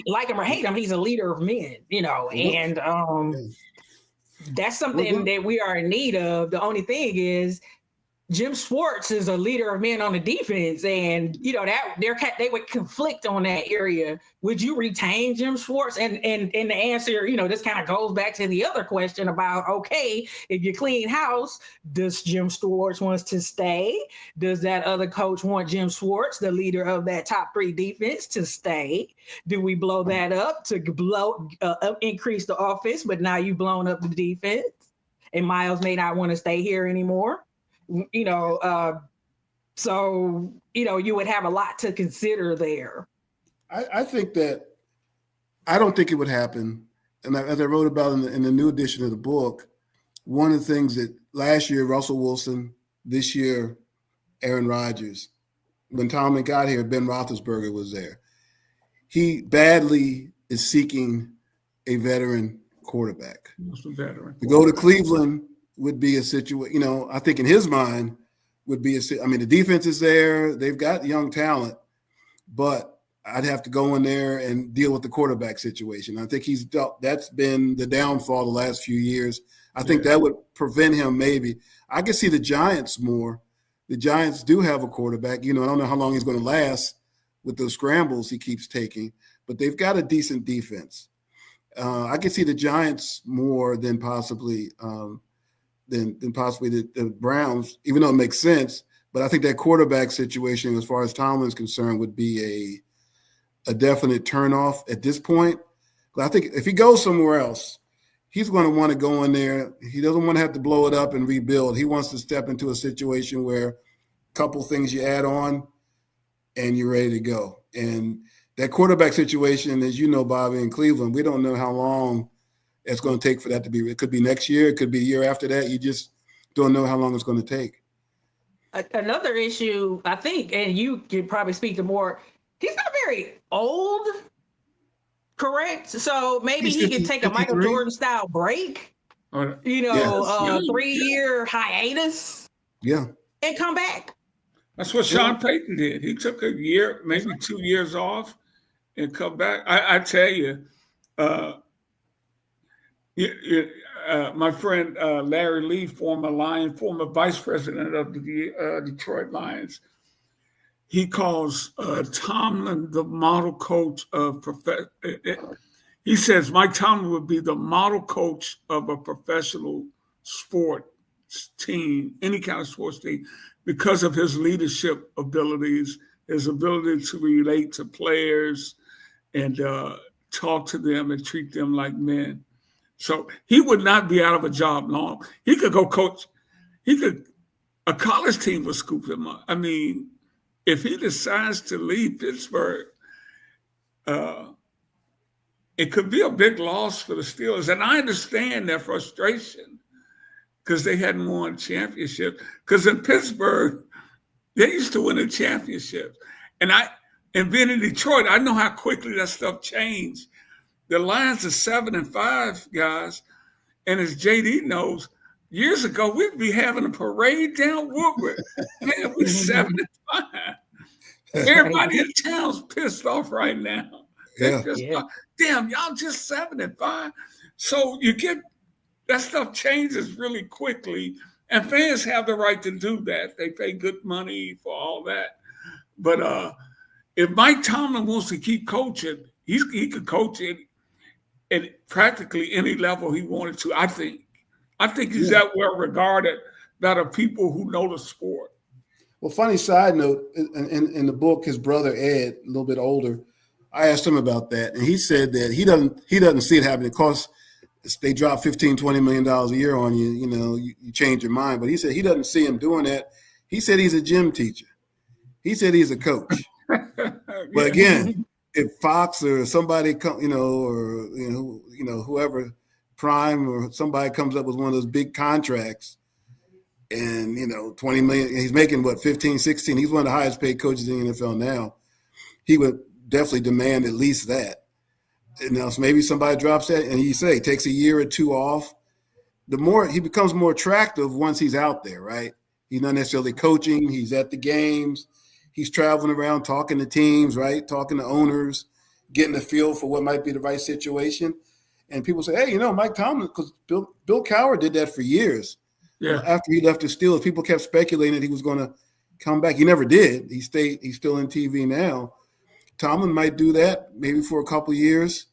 Like him or hate him, he's a leader of men. And that's something that we are in need of. The only thing is, Jim Schwartz is a leader of men on the defense, and that they would conflict on that area. Would you retain Jim Schwartz? And the answer, this kind of goes back to the other question about, okay, if you clean house, does Jim Schwartz wants to stay? Does that other coach want Jim Schwartz, the leader of that top 3 defense, to stay? Do we blow that up to increase the offense, but now you've blown up the defense, and Miles may not want to stay here anymore? So you would have a lot to consider there.
I think that I don't think it would happen. And as I wrote about in the new edition of the book, one of the things that last year, Russell Wilson, this year, Aaron Rodgers, when Tomlin got here, Ben Roethlisberger was there. He badly is seeking a veteran quarterback. To go to Cleveland would be a situation, I think in his mind would be the defense is there. They've got young talent, but I'd have to go in there and deal with the quarterback situation. I think that's been the downfall the last few years. I think that would prevent him maybe. I can see the Giants more. The Giants do have a quarterback. I don't know how long he's going to last with those scrambles he keeps taking, but they've got a decent defense. I can see the Giants more than possibly the Browns, even though it makes sense. But I think that quarterback situation, as far as Tomlin's concerned, would be a definite turnoff at this point. But I think if he goes somewhere else, he's going to want to go in there. He doesn't want to have to blow it up and rebuild. He wants to step into a situation where a couple things you add on and you're ready to go. And that quarterback situation, as you know, Bobby, in Cleveland, we don't know how long it's going to take for that to be. It could be next year. It could be a year after that. You just don't know how long it's going to take.
Another issue, I think, and you can probably speak to more, he's not very old, correct? So maybe he can take a Michael Jordan style break, 3-year hiatus, and come back.
That's what Sean Payton did. He took a year, maybe 2 years off, and come back. I tell you, my friend Larry Lee, former vice president of the Detroit Lions, he calls Tomlin the model coach of he says Mike Tomlin would be the model coach of a professional sports team, any kind of sports team, because of his leadership abilities, his ability to relate to players and talk to them and treat them like men. So he would not be out of a job long. He could go coach. A college team would scoop him up. I mean, if he decides to leave Pittsburgh, it could be a big loss for the Steelers. And I understand their frustration because they hadn't won championships. Because in Pittsburgh, they used to win a championship. And being in Detroit, I know how quickly that stuff changed. The Lions are 7-5, guys. And as JD knows, years ago, we'd be having a parade down Woodward. Man, we're 7-5. Everybody in town's pissed off right now.
Yeah.
Damn, y'all just 7-5. So you get that stuff changes really quickly, and fans have the right to do that. They pay good money for all that. But if Mike Tomlin wants to keep coaching, he could coach it at practically any level he wanted to. I think he's that well regarded by the people who know the sport.
Well, funny side note, in the book, his brother Ed, a little bit older, I asked him about that, and he said that he doesn't see it happening. Of course, they drop $15-20 million a year on you, you change your mind. But he said he doesn't see him doing that. He said he's a gym teacher. He said he's a coach. But again, if Fox or somebody whoever, Prime or somebody comes up with one of those big contracts and, $20 million, he's making 15, 16. He's one of the highest paid coaches in the NFL now. He would definitely demand at least that. So maybe somebody drops that, and he takes a year or two off. The more he becomes more attractive once he's out there, right? He's not necessarily coaching. He's at the games. He's traveling around talking to teams, right? Talking to owners, getting a feel for what might be the right situation. And people say, hey, Mike Tomlin, because Bill Cowher did that for years.
Yeah.
After he left the Steelers, people kept speculating that he was going to come back. He never did. He stayed. He's still in TV now. Tomlin might do that maybe for a couple of years,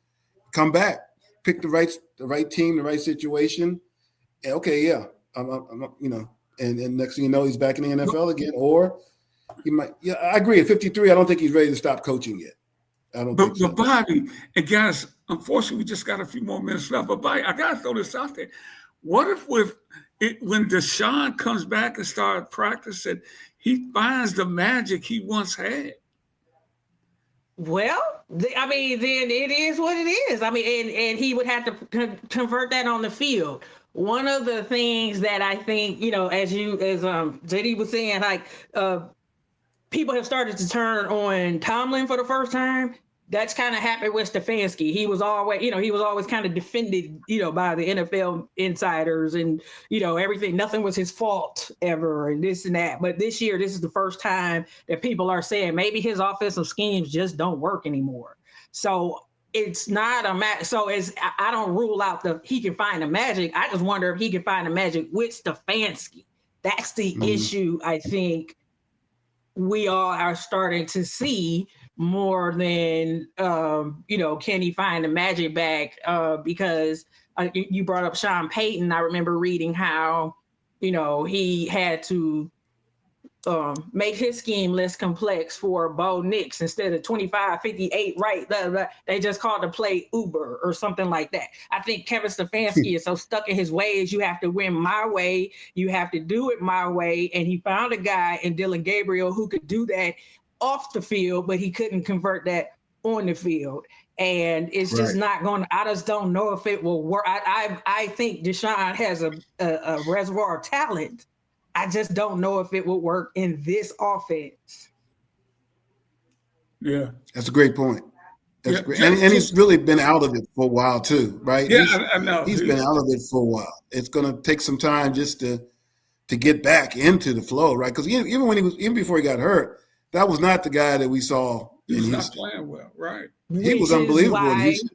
come back, pick the right team, the right situation. And okay, yeah, and next thing you know, he's back in the NFL again, or he might. Yeah, I agree. At 53, I don't think he's ready to stop coaching yet. I don't think so.
But Bobby, and guys, unfortunately, we just got a few more minutes left. But Bobby, I gotta throw this out there. What if when Deshaun comes back and starts practicing, he finds the magic he once had?
Well, I mean, then it is what it is. I mean, and he would have to convert that on the field. One of the things that I think, as JD was saying, like people have started to turn on Tomlin for the first time. That's kind of happened with Stefanski. He was always kind of defended, by the NFL insiders and, everything. Nothing was his fault ever and this and that. But this year, this is the first time that people are saying maybe his offensive schemes just don't work anymore. So it's not I don't rule out he can find the magic. I just wonder if he can find the magic with Stefanski. That's the issue I think we all are starting to see more than, can he find the magic back? Because you brought up Sean Payton. I remember reading how, he had to make his scheme less complex for Bo Nix. Instead of 25, 58, right? They just called the play Uber or something like that. I think Kevin Stefanski is so stuck in his ways. You have to win my way. You have to do it my way. And he found a guy in Dylan Gabriel who could do that off the field, but he couldn't convert that on the field. And it's just not going to, I just don't know if it will work. I think Deshaun has a reservoir of talent. I just don't know if it will work in this offense.
Yeah.
That's a great point. That's great. And he's really been out of it for a while too, right?
Yeah, I know.
He's been out of it for a while. It's going to take some time just to get back into the flow, right? Because even before he got hurt, that was not the guy that we saw.
He was not playing well, right?
He was unbelievable in Houston.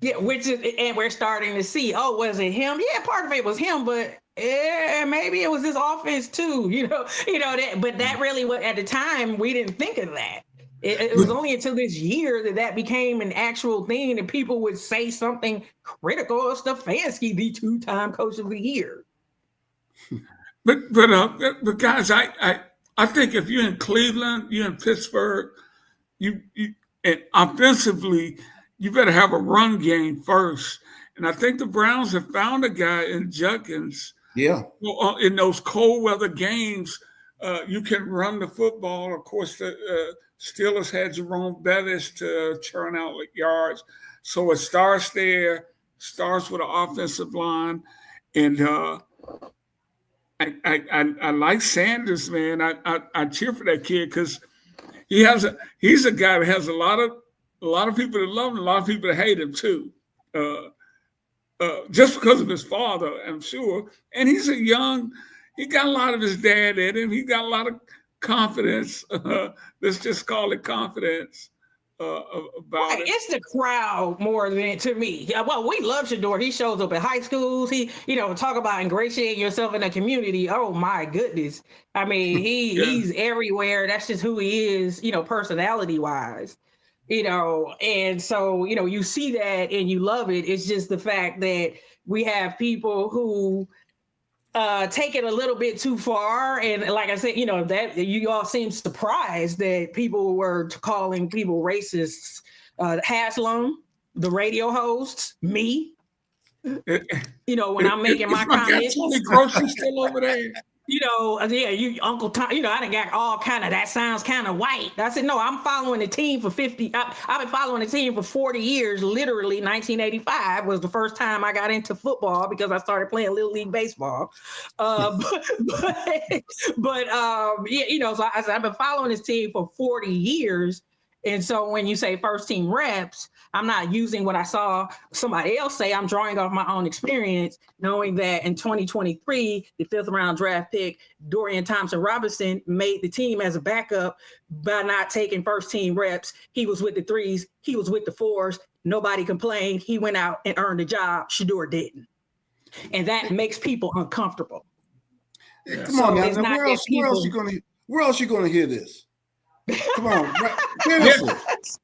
Yeah, and we're starting to see, was it him? Yeah, part of it was him, but maybe it was his offense too. But that really was, at the time, we didn't think of that. It was only until this year that became an actual thing that people would say something critical of Stefanski, the 2-time coach of the year.
But guys, I think if you're in Cleveland, you're in Pittsburgh, you and offensively, you better have a run game first. And I think the Browns have found a guy in Judkins.
Yeah.
In those cold weather games, you can run the football. Of course, the Steelers had Jerome Bettis to churn out yards. So it starts there, starts with an offensive line. And I like Sanders, man. I cheer for that kid because he's a guy that has a lot of people that love him, a lot of people that hate him too. Just because of his father, I'm sure. And he got a lot of his dad in him. He got a lot of confidence. Let's just call it confidence about it.
It's the crowd more than to me. Well, we love Shador. He shows up at high schools. He, talk about ingratiating yourself in the community. Oh my goodness. I mean, he's everywhere. That's just who he is, personality wise. And so, you see that and you love it. It's just the fact that we have people who take it a little bit too far. And like I said, that you all seem surprised that people were calling people racists. Haslam, the radio host, me, when I'm making my comments.
Tony Grocery still over there.
You Uncle Tom, I done got all kind of, that sounds kind of white. I said, no, I'm following the team for I've been following the team for 40 years. Literally 1985 was the first time I got into football because I started playing Little League Baseball. So I said, I've been following this team for 40 years. And so when you say first team reps, I'm not using what I saw somebody else say. I'm drawing off my own experience, knowing that in 2023, the 5th round draft pick, Dorian Thompson-Robinson, made the team as a backup by not taking first team reps. He was with the 3s. He was with the 4s. Nobody complained. He went out and earned a job. Shador didn't. And that makes people uncomfortable.
Come on now.
It's not
Where
that
else you gonna hear this? Come on, right? Seriously.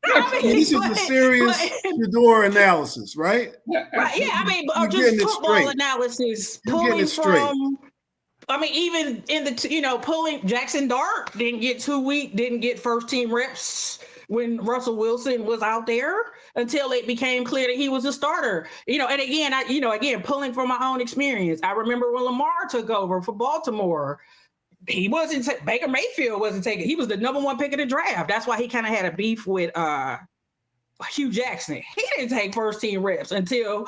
I mean, this is a serious Shedeur analysis, right?
Right? Yeah, I mean, or
You're
just
getting it
football
straight.
analysis,
You're getting
pulling
it straight.
from. I mean, even in the pulling Jackson Dart didn't get first team reps when Russell Wilson was out there until it became clear that he was a starter. And again, pulling from my own experience. I remember when Lamar took over for Baltimore. Baker Mayfield wasn't taken. He was the number one pick of the draft. That's why he kind of had a beef with Hugh Jackson. He didn't take first team reps until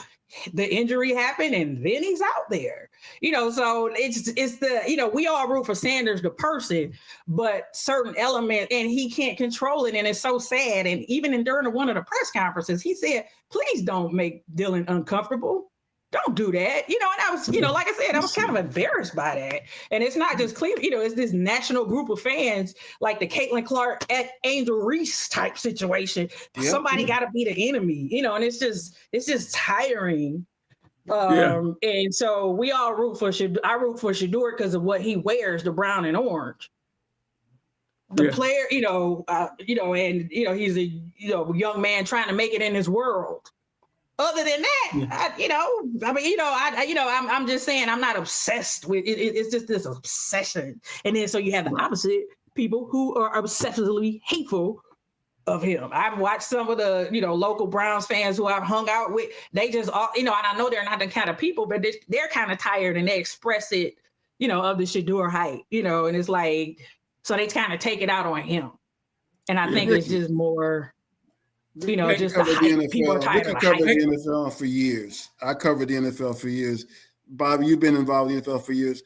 the injury happened, and then he's out there. So it's the we all root for Sanders the person, but certain element, and he can't control it, and it's so sad. And even during one of the press conferences, he said, "Please don't make Dylan uncomfortable. Don't do that." And I was, like I said, I was kind of embarrassed by that. And it's not just Cleveland, it's this national group of fans, like the Caitlin Clark at Angel Reese type situation. Yep. Somebody got to be the enemy, and it's just tiring. And so we all root for Shedeur. I root for Shedeur because of what he wears, the brown and orange. The player, and he's a young man trying to make it in his world. Other than that, I'm just saying I'm not obsessed with it. It's just this obsession. And then so you have the opposite people who are obsessively hateful of him. I've watched some of the, local Browns fans who I've hung out with. They just, and I know they're not the kind of people, but they're kind of tired and they express it, of the Shedeur hype, and it's like, so they kind of take it out on him. And I think it's just more... just the hype. People are tired of the hype.
The NFL for years. I covered the NFL for years. Bobby, you've been involved in the NFL for years.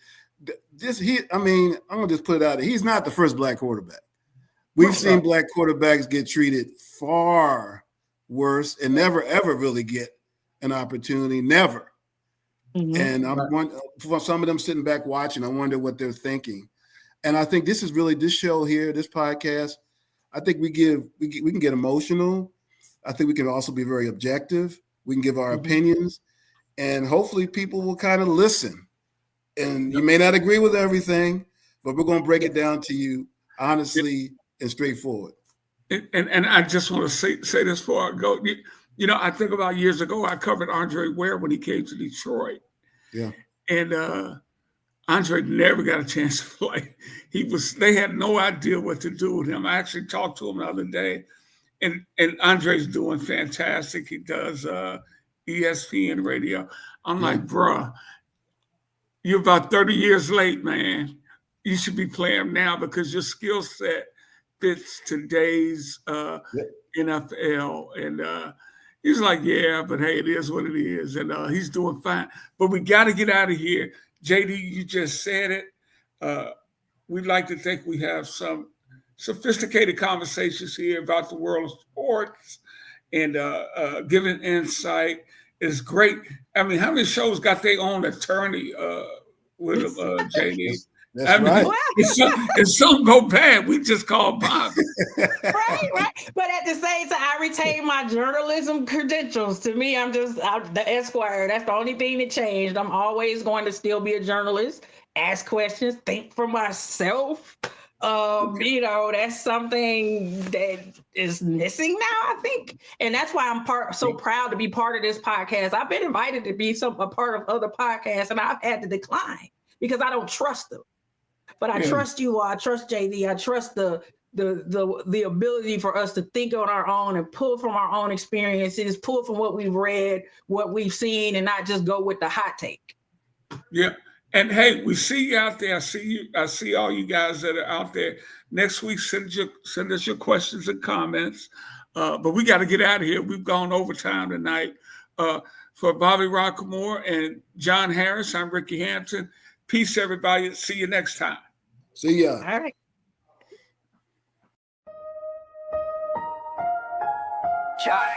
I'm gonna just put it out there. He's not the first black quarterback. We've seen black quarterbacks get treated far worse and never ever really get an opportunity. Never. Mm-hmm. And for some of them sitting back watching, I wonder what they're thinking. And I think this is really this show here, this podcast. I think we can get emotional. I think we can also be very objective. We can give our opinions, and hopefully people will kind of listen. And you may not agree with everything, but we're going to break it down to you honestly and straightforward.
And I just want to say this before I go. I think about years ago, I covered Andre Ware when he came to Detroit.
Yeah.
And Andre never got a chance to play. They had no idea what to do with him. I actually talked to him the other day, and Andre's doing fantastic. He does ESPN radio. I'm like, bruh, you're about 30 years late, man. You should be playing now because your skill set fits today's NFL. And he's like, yeah, but hey, it is what it is. And he's doing fine. But we got to get out of here. JD, you just said it. We'd like to think we have some sophisticated conversations here about the world of sports, and giving insight is great. I mean, how many shows got their own attorney with JD?
That's right.
If some go bad, we just call Bob.
Right. But at the same time, I retain my journalism credentials. To me, I'm the Esquire. That's the only thing that changed. I'm always going to still be a journalist, ask questions, think for myself. That's something that is missing now, I think. And that's why I'm so proud to be part of this podcast. I've been invited to be a part of other podcasts, and I've had to decline because I don't trust them. But I trust you. I trust JD. I trust the ability for us to think on our own and pull from our own experiences, pull from what we've read, what we've seen, and not just go with the hot take.
Yeah. And hey, we see you out there. I see all you guys that are out there. Next week, send us your questions and comments. But we got to get out of here. We've gone overtime tonight. For Bobby Rockmore and John Harris, I'm Ricky Hampton. Peace, everybody. See you next time.
See ya.
All right.
Chai.